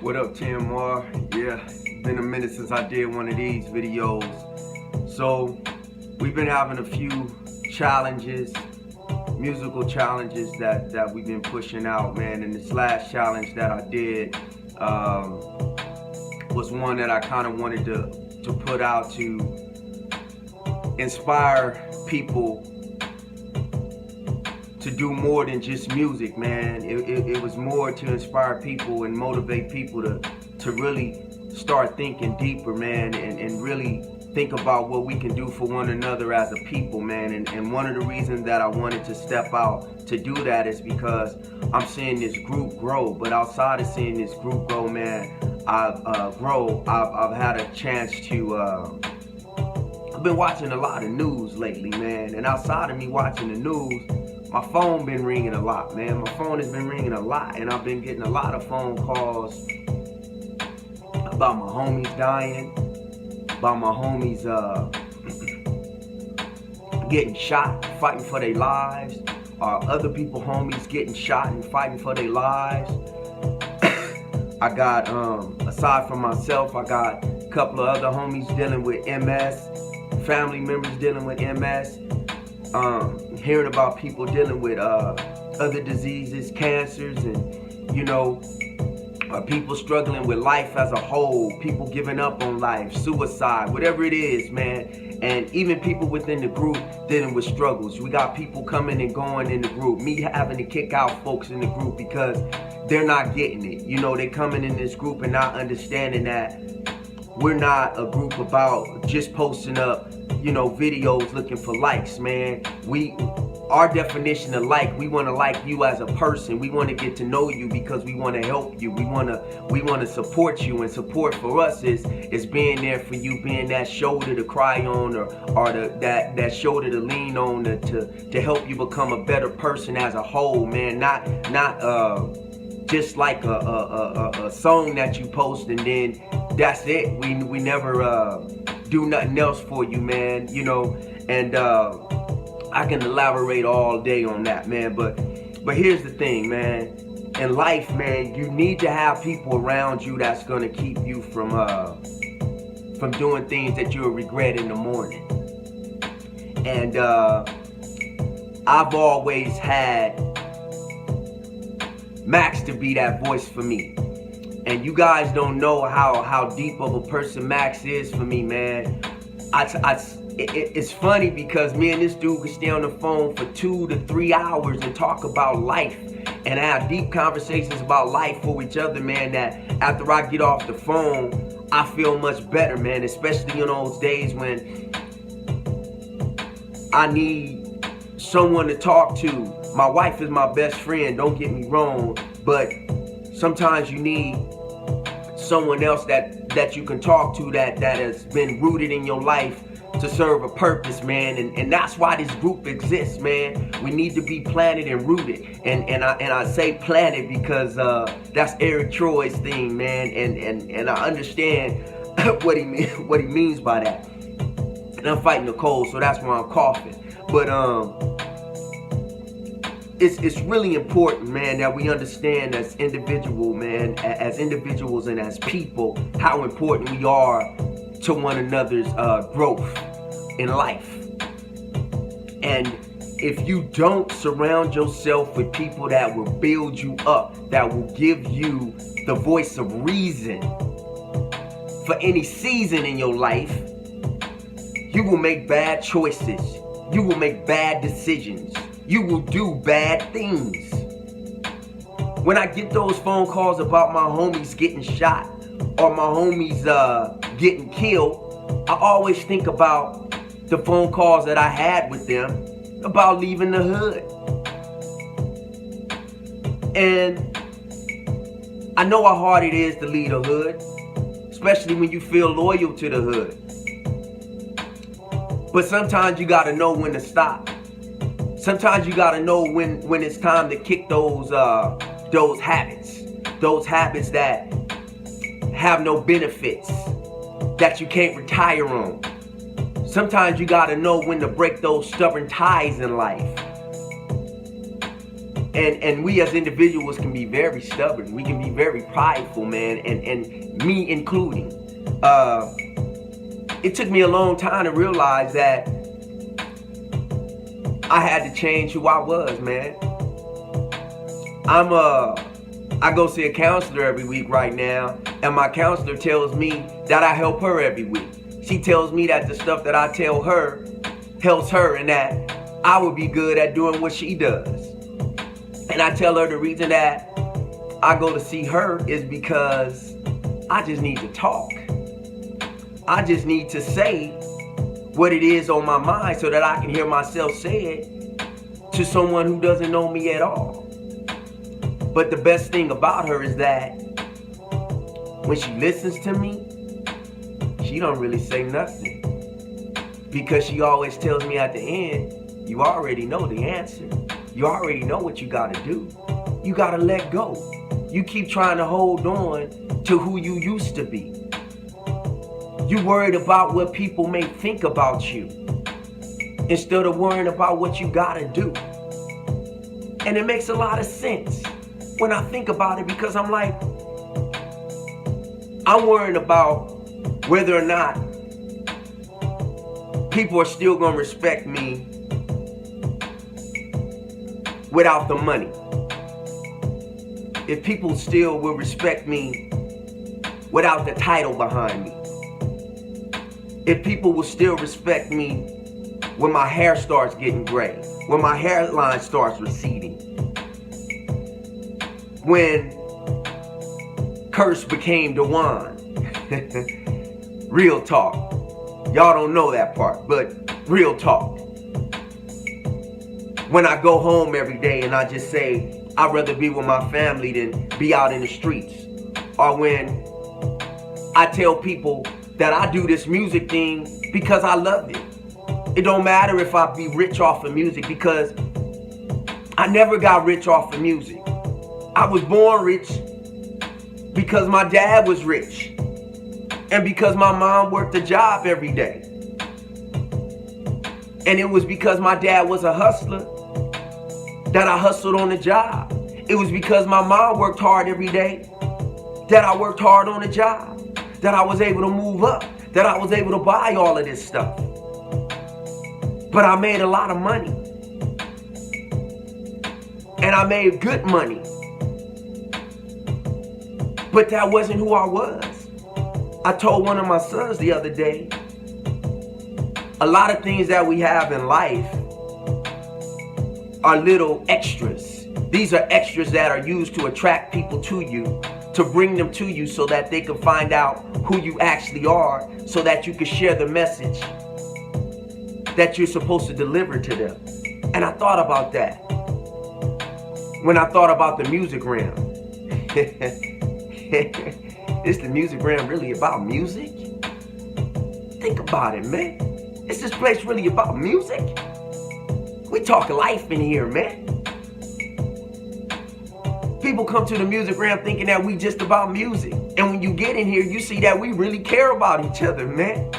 What up, TMR? Yeah, been a minute since I did one of these videos. So, we've been having a few challenges, musical challenges that we've been pushing out, man. And this last challenge that I did was one that I kind of wanted to put out to inspire people to do more than just music, man. It was more to inspire people and motivate people to really start thinking deeper, man, and really think about what we can do for one another as a people, man. And one of the reasons that I wanted to step out to do that is because I'm seeing this group grow. But outside of seeing this group grow, man, I've had a chance to I've been watching a lot of news lately, man. And outside of me watching the news, my phone been ringing a lot, man. My phone has been ringing a lot, and I've been getting a lot of phone calls about my homies dying, about my homies getting shot, fighting for their lives, or other people homies getting shot and fighting for their lives. I got, aside from myself, I got a couple of other homies dealing with MS, family members dealing with MS. Hearing about people dealing with other diseases, cancers, and people struggling with life as a whole, people giving up on life, suicide, whatever it is, man. And even people within the group dealing with struggles. We got people coming and going in the group, me having to kick out folks in the group because they're not getting it. They coming in this group and not understanding that we're not a group about just posting up videos looking for likes, man. Our definition of like, we want to like you as a person. We want to get to know you because we want to help you. We want to support you, and support for us is being there for you, being that shoulder to cry on, or that shoulder to lean on to help you become a better person as a whole, man. Not just like a song that you post and then that's it. We never do nothing else for you, man. And I can elaborate all day on that, man. But here's the thing, man. In life, man, you need to have people around you that's gonna keep you from doing things that you'll regret in the morning. And I've always had Max to be that voice for me. And you guys don't know how deep of a person Max is for me, man. It's funny because me and this dude can stay on the phone for 2 to 3 hours and talk about life and have deep conversations about life for each other, man, that after I get off the phone, I feel much better, man, especially in those days when I need someone to talk to. My wife is my best friend, don't get me wrong, but sometimes you need someone else that you can talk to that has been rooted in your life to serve a purpose, man. And that's why this group exists, man. We need to be planted and rooted. And I say planted because that's Eric Troy's thing, man. And I understand what he means by that. And I'm fighting the cold, so that's why I'm coughing. But it's really important, man, that we understand as individuals and as people, how important we are to one another's growth in life. And if you don't surround yourself with people that will build you up, that will give you the voice of reason for any season in your life, you will make bad choices. You will make bad decisions. You will do bad things. When I get those phone calls about my homies getting shot or my homies getting killed, I always think about the phone calls that I had with them about leaving the hood. And I know how hard it is to leave the hood, especially when you feel loyal to the hood. But sometimes you gotta know when to stop. Sometimes you gotta know when it's time to kick those habits that have no benefits, that you can't retire on. Sometimes you gotta know when to break those stubborn ties in life. And we as individuals can be very stubborn. We can be very prideful, man, and me including. It took me a long time to realize that I had to change who I was, man. I go see a counselor every week right now, and my counselor tells me that I help her every week. She tells me that the stuff that I tell her helps her, and that I would be good at doing what she does. And I tell her the reason that I go to see her is because I just need to talk. I just need to say what it is on my mind so that I can hear myself say it to someone who doesn't know me at all. But the best thing about her is that when she listens to me, she don't really say nothing. Because she always tells me at the end, you already know the answer. You already know what you gotta do. You gotta let go. You keep trying to hold on to who you used to be. You worried about what people may think about you instead of worrying about what you gotta do. And it makes a lot of sense when I think about it, because I'm like, I'm worrying about whether or not people are still gonna respect me without the money. If people still will respect me without the title behind me. If people will still respect me when my hair starts getting gray, when my hairline starts receding, when Curse became Dewan. Real talk. Y'all don't know that part, but real talk. When I go home every day and I just say, I'd rather be with my family than be out in the streets. Or when I tell people that I do this music thing because I love it. It don't matter if I be rich off of music, because I never got rich off of music. I was born rich because my dad was rich and because my mom worked a job every day. And it was because my dad was a hustler that I hustled on the job. It was because my mom worked hard every day that I worked hard on the job, that I was able to move up, that I was able to buy all of this stuff. But I made a lot of money. And I made good money. But that wasn't who I was. I told one of my sons the other day, a lot of things that we have in life are little extras. These are extras that are used to attract people to you, to bring them to you so that they can find out who you actually are, so that you can share the message that you're supposed to deliver to them. And I thought about that when I thought about the Musigram. Is the Musigram really about music? Think about it, man. Is this place really about music? We talk life in here, man. People come to the Musigram thinking that we just about music. And when you get in here, you see that we really care about each other, man.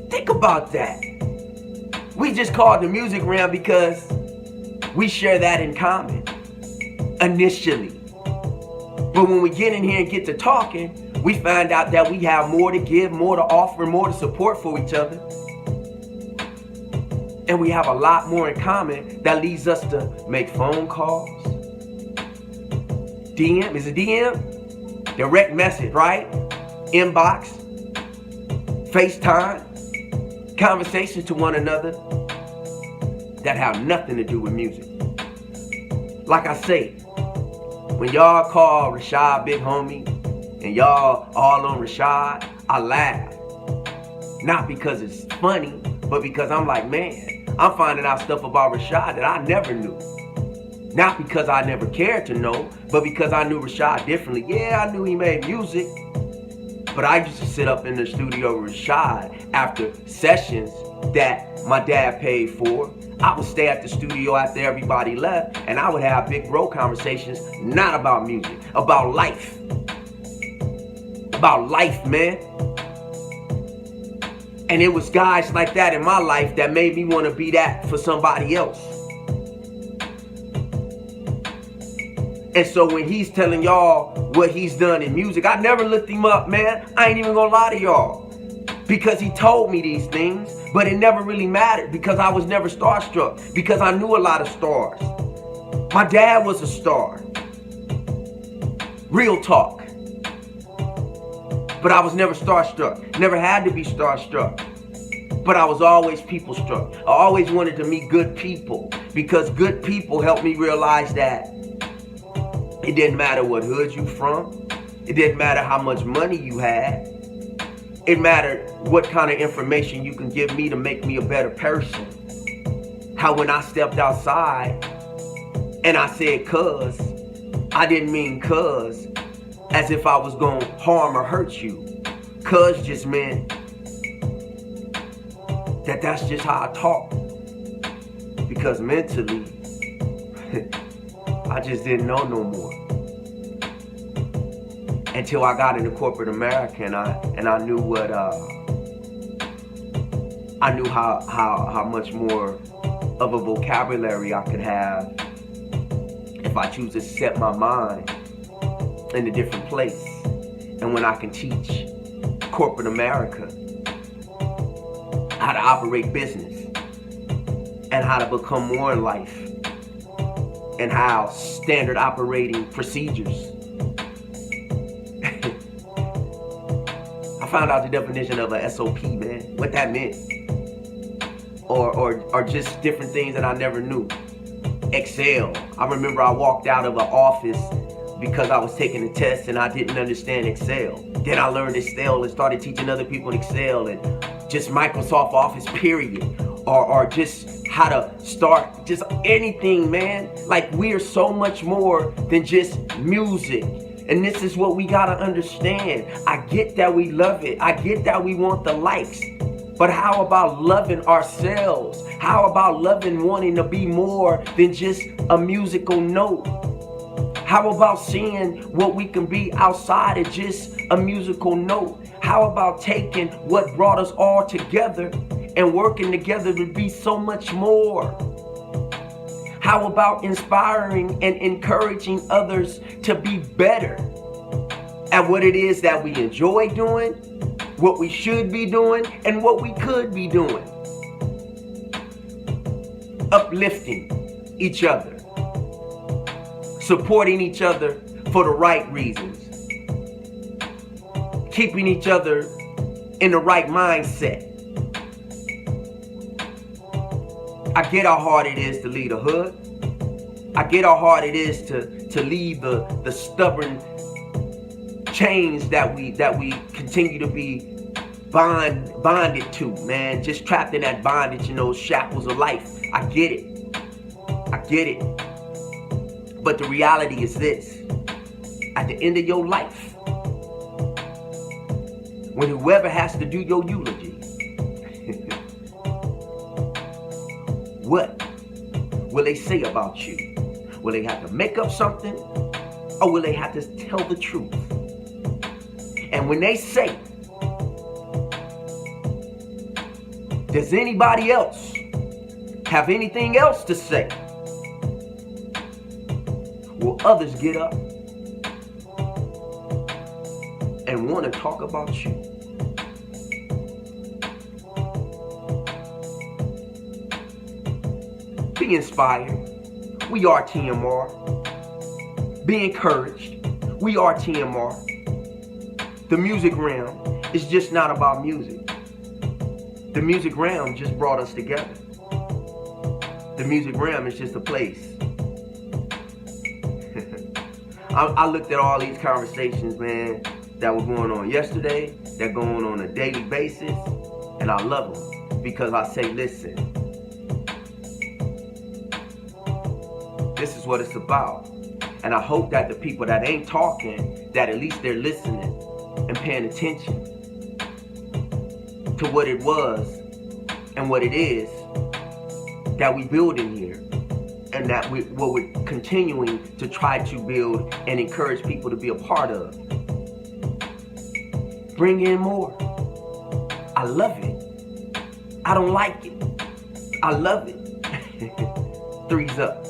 Think about that. We just called the Musigram because we share that in common, initially. But when we get in here and get to talking, we find out that we have more to give, more to offer, more to support for each other. And we have a lot more in common that leads us to make phone calls. DM, is it DM? Direct message, right? Inbox, FaceTime, conversations to one another that have nothing to do with music. Like I say, when y'all call Rashad Big Homie and y'all all on Rashad, I laugh. Not because it's funny, but because I'm like, man, I'm finding out stuff about Rashad that I never knew. Not because I never cared to know, but because I knew Rashad differently. Yeah, I knew he made music, but I used to sit up in the studio with Rashad after sessions that my dad paid for. I would stay at the studio after everybody left, and I would have big bro conversations, not about music, about life. About life, man. And it was guys like that in my life that made me want to be that for somebody else. And so when he's telling y'all what he's done in music, I never looked him up, man. I ain't even gonna lie to y'all. Because he told me these things, but it never really mattered because I was never starstruck, because I knew a lot of stars. My dad was a star. Real talk. But I was never starstruck. Never had to be starstruck. But I was always people struck. I always wanted to meet good people, because good people helped me realize that it didn't matter what hood you from. It didn't matter how much money you had. It mattered what kind of information you can give me to make me a better person. How when I stepped outside and I said cuz, I didn't mean cuz as if I was going to harm or hurt you. Cuz just meant that that's just how I talk. Because mentally, I just didn't know no more. Until I got into corporate America and I knew what I knew how much more of a vocabulary I could have if I choose to set my mind in a different place. And when I can teach corporate America how to operate business and how to become more in life and how standard operating procedures. I found out the definition of a SOP, man, what that meant. Or just different things that I never knew. Excel. I remember I walked out of an office because I was taking a test and I didn't understand Excel. Then I learned Excel and started teaching other people in Excel and just Microsoft Office, period. Or just how to start just anything, man. Like, we are so much more than just music. And this is what we gotta understand. I get that we love it. I get that we want the likes. But how about loving ourselves? How about loving wanting to be more than just a musical note? How about seeing what we can be outside of just a musical note? How about taking what brought us all together and working together to be so much more? How about inspiring and encouraging others to be better at what it is that we enjoy doing, what we should be doing, and what we could be doing? Uplifting each other, supporting each other for the right reasons, keeping each other in the right mindset. I get how hard it is to lead a hood. I get how hard it is to leave the stubborn chains that we continue to be bonded to, man. Just trapped in that bondage, those shackles of life. I get it. I get it. But the reality is this. At the end of your life, when whoever has to do your eulogy, what will they say about you? Will they have to make up something, or will they have to tell the truth? And when they say, does anybody else have anything else to say? Will others get up and want to talk about you? Be inspired. We are TMR. Be encouraged. We are TMR. The music realm is just not about music. The music realm just brought us together. The music realm is just a place. I looked at all these conversations, man, that were going on yesterday, that going on a daily basis, and I love them because I say, listen, this is what it's about. And I hope that the people that ain't talking, that at least they're listening and paying attention to what it was and what it is that we build in here, and that what we're continuing to try to build and encourage people to be a part of. Bring in more. I love it. I don't like it. I love it. Threes up.